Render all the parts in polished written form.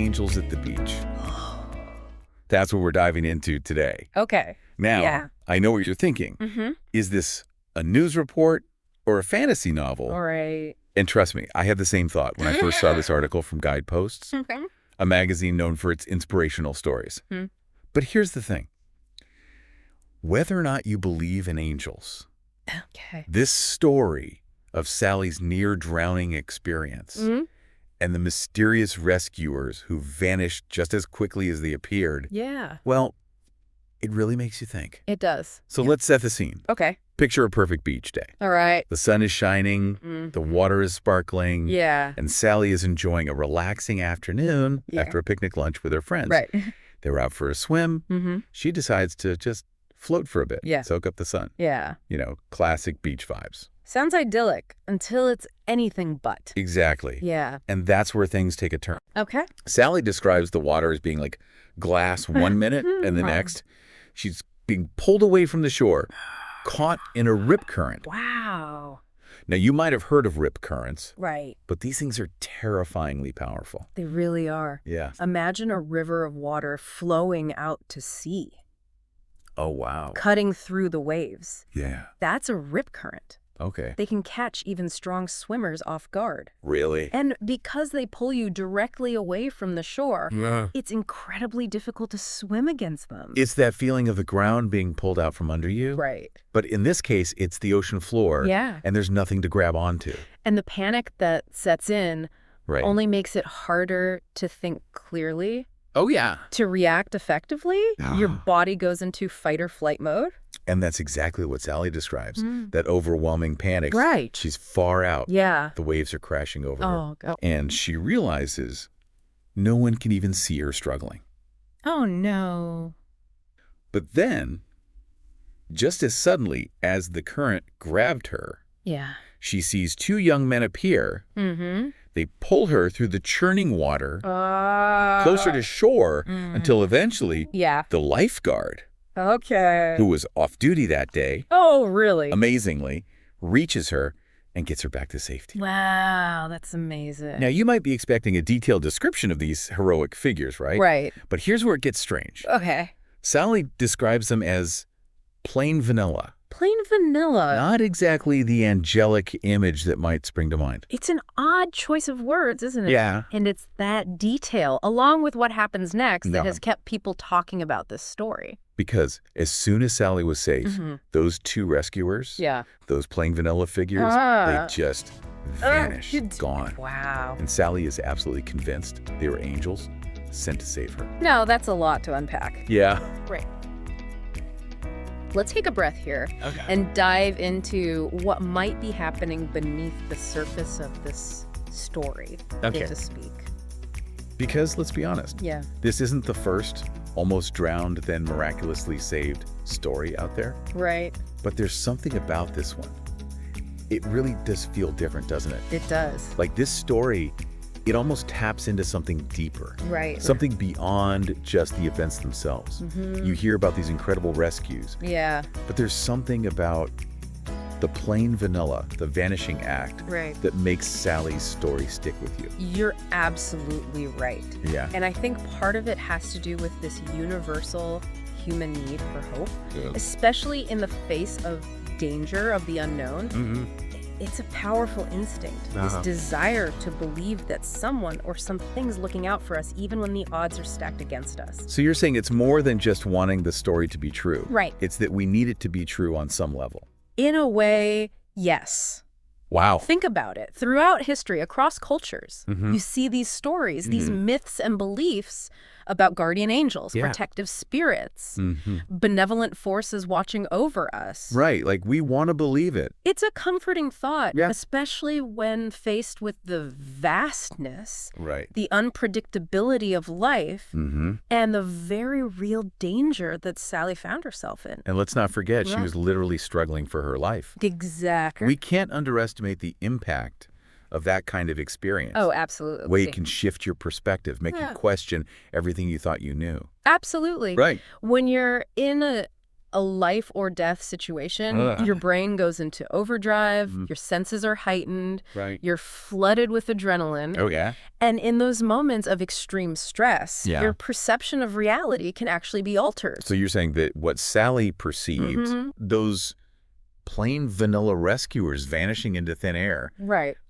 angels at the beach. That's what we're diving into today. Okay. Now, Yeah. I know what you're thinking. Mm-hmm. Is this a news report or a fantasy novel? All right. And trust me, I had the same thought when I first saw this article from Guideposts, Okay. a magazine known for its inspirational stories. Hmm. But here's the thing. Whether or not you believe in angels, Okay. this story of Sally's near-drowning experience Mm-hmm. and the mysterious rescuers who vanished just as quickly as they appeared, Yeah. well, it really makes you think. It does. So let's set the scene. Okay. Picture a perfect beach day. All right. The sun is shining, the water is sparkling, Yeah. and Sally is enjoying a relaxing afternoon Yeah. after a picnic lunch with her friends. Right. They were out for a swim. Mm-hmm. She decides to just float for a bit, Yeah. soak up the sun. Yeah. You know, classic beach vibes. Sounds idyllic until it's anything but. Exactly. Yeah. And that's where things take a turn. Okay. Sally describes the water as being like glass 1 minute, and the next, she's being pulled away from the shore, caught in a rip current. Wow. Now, you might have heard of rip currents, Right. but these things are terrifyingly powerful. They really are. Yeah. Imagine a river of water flowing out to sea, Oh, wow. cutting through the waves. Yeah. That's a rip current. Okay. They can catch even strong swimmers off guard. Really? And because they pull you directly away from the shore, Yeah. it's incredibly difficult to swim against them. It's that feeling of the ground being pulled out from under you. Right. But in this case, it's the ocean floor. Yeah. And there's nothing to grab onto. And the panic that sets in Right. only makes it harder to think clearly, Oh, yeah. to react effectively. Your body goes into fight or flight mode. And that's exactly what Sally describes. That overwhelming panic. Right. She's far out. Yeah. The waves are crashing over her. Oh, God. And she realizes no one can even see her struggling. Oh, no. But then, just as suddenly as the current grabbed her, Yeah. she sees two young men appear. Mm-hmm. They pull her through the churning water closer to shore until eventually Yeah. the lifeguard, Okay. who was off duty that day, Oh, really? amazingly, reaches her and gets her back to safety. Wow, that's amazing. Now, you might be expecting a detailed description of these heroic figures, right? Right. But here's where it gets strange. Okay. Sally describes them as plain vanilla. Plain vanilla. Not exactly the angelic image that might spring to mind. It's an odd choice of words, isn't it? Yeah. And it's that detail, along with what happens next, that Yeah. has kept people talking about this story. Because as soon as Sally was safe, those two rescuers, Yeah. those plain vanilla figures, they just vanished, gone. Wow. And Sally is absolutely convinced they were angels sent to save her. No, that's a lot to unpack. Yeah. Right. Let's take a breath here Okay. and dive into what might be happening beneath the surface of this story, Okay. so to speak. Because let's be honest, Yeah. this isn't the first almost drowned then miraculously saved story out there. Right. But there's something about this one. It really does feel different, doesn't it? It does. Like this story, it almost taps into something deeper. Right. Something beyond just the events themselves. You hear about these incredible rescues, Yeah. but there's something about the plain vanilla, the vanishing act, Right. that makes Sally's story stick with you. You're absolutely right. Yeah. And I think part of it has to do with this universal human need for hope, especially in the face of danger of the unknown. It's a powerful instinct, this desire to believe that someone or something's looking out for us even when the odds are stacked against us. So you're saying it's more than just wanting the story to be true. Right. It's that we need it to be true on some level. In a way, yes. Wow. Think about it. Throughout history, across cultures, you see these stories, these myths and beliefs about guardian angels, Yeah. protective spirits, benevolent forces watching over us. Right. Like we want to believe it. It's a comforting thought, Yeah. especially when faced with the vastness, Right. the unpredictability of life, and the very real danger that Sally found herself in. And let's not forget, she Right. was literally struggling for her life. Exactly. We can't underestimate the impact of that kind of experience. Oh, absolutely. Way it can shift your perspective, make Yeah. you question everything you thought you knew. Absolutely. Right. When you're in a life or death situation, your brain goes into overdrive, your senses are heightened, you're flooded with adrenaline. Oh, yeah? And in those moments of extreme stress, your perception of reality can actually be altered. So you're saying that what Sally perceived, those plain vanilla rescuers vanishing into thin air,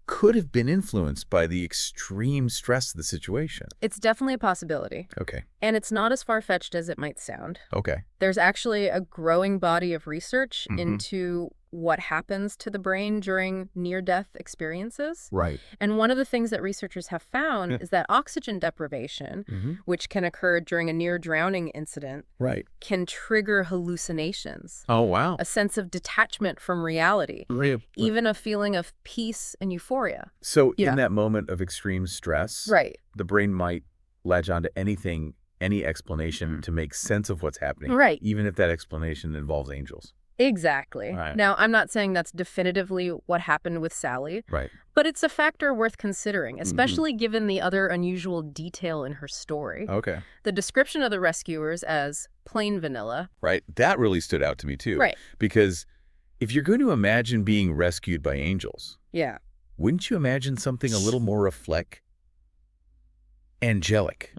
could have been influenced by the extreme stress of the situation. It's definitely a possibility. Okay. And it's not as far-fetched as it might sound. Okay. There's actually a growing body of research into what happens to the brain during near-death experiences. Right. And one of the things that researchers have found is that oxygen deprivation, which can occur during a near-drowning incident, can trigger hallucinations. Oh, wow. A sense of detachment from reality, even a feeling of peace and euphoria. So in that moment of extreme stress, the brain might latch onto anything, any explanation to make sense of what's happening, even if that explanation involves angels. Exactly. Now, I'm not saying that's definitively what happened with Sally, but it's a factor worth considering, especially given the other unusual detail in her story. Okay. The description of the rescuers as plain vanilla. That really stood out to me, too. Because if you're going to imagine being rescued by angels, wouldn't you imagine something a little more angelic?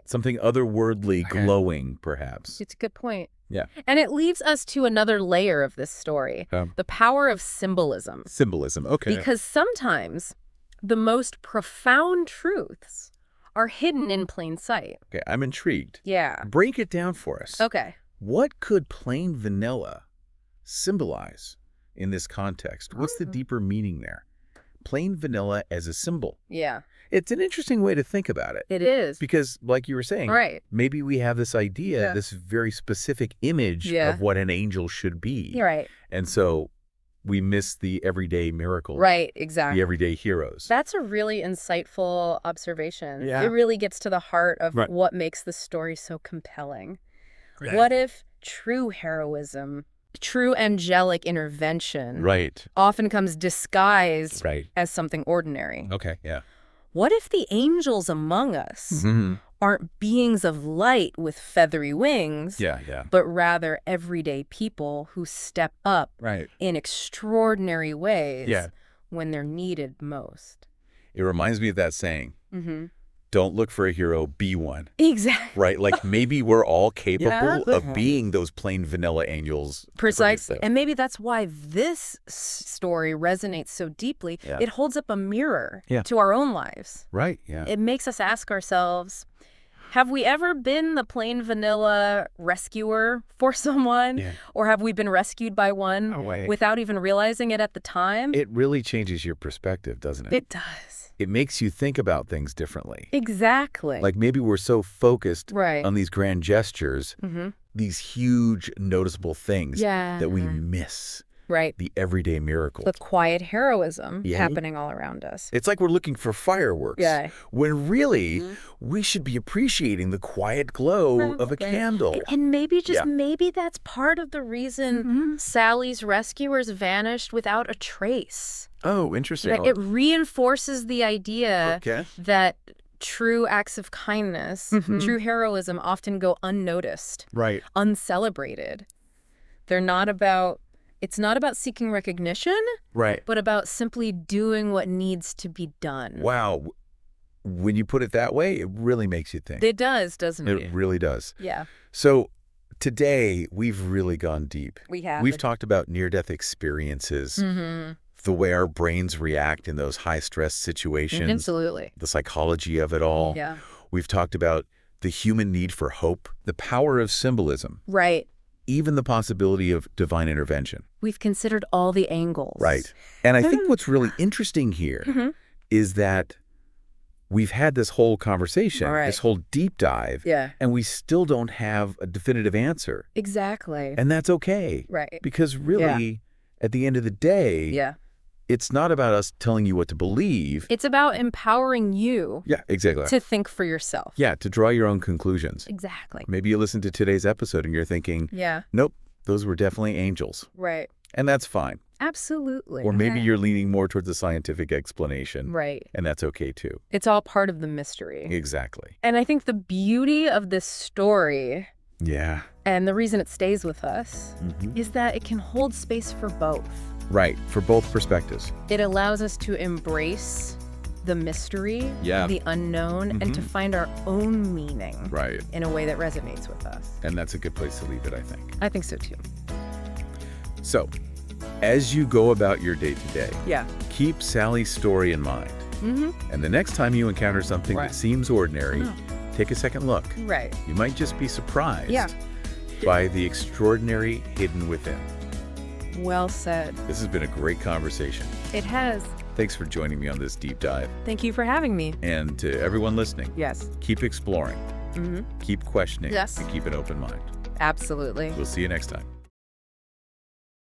Something otherworldly, glowing, perhaps. It's a good point. Yeah. And it leads us to another layer of this story, the power of symbolism. Symbolism, okay. Because sometimes the most profound truths are hidden in plain sight. Okay, I'm intrigued. Yeah. Break it down for us. Okay. What could plain vanilla symbolize in this context? What's the deeper meaning there? Plain vanilla as a symbol. Yeah. It's an interesting way to think about it. It is. Because, like you were saying, maybe we have this idea, this very specific image of what an angel should be. And so we miss the everyday miracles. Exactly. The everyday heroes. That's a really insightful observation. Yeah. It really gets to the heart of what makes the story so compelling. What if true heroism, true angelic intervention often comes disguised as something ordinary? Okay, yeah. What if the angels among us aren't beings of light with feathery wings, but rather everyday people who step up in extraordinary ways when they're needed most? It reminds me of that saying, don't look for a hero, be one. Exactly. Like maybe we're all capable of being those plain vanilla angels. Precisely. And maybe that's why this story resonates so deeply. It holds up a mirror to our own lives. It makes us ask ourselves, have we ever been the plain vanilla rescuer for someone? Or have we been rescued by one without even realizing it at the time? It really changes your perspective, doesn't it? It does. It makes you think about things differently. Exactly. Like maybe we're so focused on these grand gestures, these huge noticeable things that we miss the everyday miracles. The quiet heroism happening all around us. It's like we're looking for fireworks when really we should be appreciating the quiet glow of a candle. And maybe, just maybe that's part of the reason Sally's rescuers vanished without a trace. Oh, interesting. It reinforces the idea that true acts of kindness, true heroism often go unnoticed, uncelebrated. It's not about seeking recognition, but about simply doing what needs to be done. Wow. When you put it that way, it really makes you think. It does, doesn't it? It really does. Yeah. So today, we've really gone deep. We have. We've talked about near-death experiences, the way our brains react in those high-stress situations. Absolutely. The psychology of it all. Yeah. We've talked about the human need for hope, the power of symbolism. Even the possibility of divine intervention. We've considered all the angles. And I think what's really interesting here is that we've had this whole conversation, this whole deep dive, and we still don't have a definitive answer. Exactly. And that's okay. Because really, at the end of the day, it's not about us telling you what to believe. It's about empowering you to think for yourself. To draw your own conclusions. Exactly. Maybe you listen to today's episode and you're thinking, nope, those were definitely angels. And that's fine. Absolutely. Or maybe you're leaning more towards the scientific explanation. And that's okay too. It's all part of the mystery. Exactly. And I think the beauty of this story Yeah. And the reason it stays with us is that it can hold space for both. Right, for both perspectives. It allows us to embrace the mystery, the unknown, and to find our own meaning in a way that resonates with us. And that's a good place to leave it, I think. I think so, too. So, as you go about your day-to-day, keep Sally's story in mind. And the next time you encounter something that seems ordinary, take a second look. Right. You might just be surprised by the extraordinary hidden within. Well said. This has been a great conversation. It has. Thanks for joining me on this deep dive. Thank you for having me. And to everyone listening, keep exploring, keep questioning, and keep an open mind. Absolutely. We'll see you next time.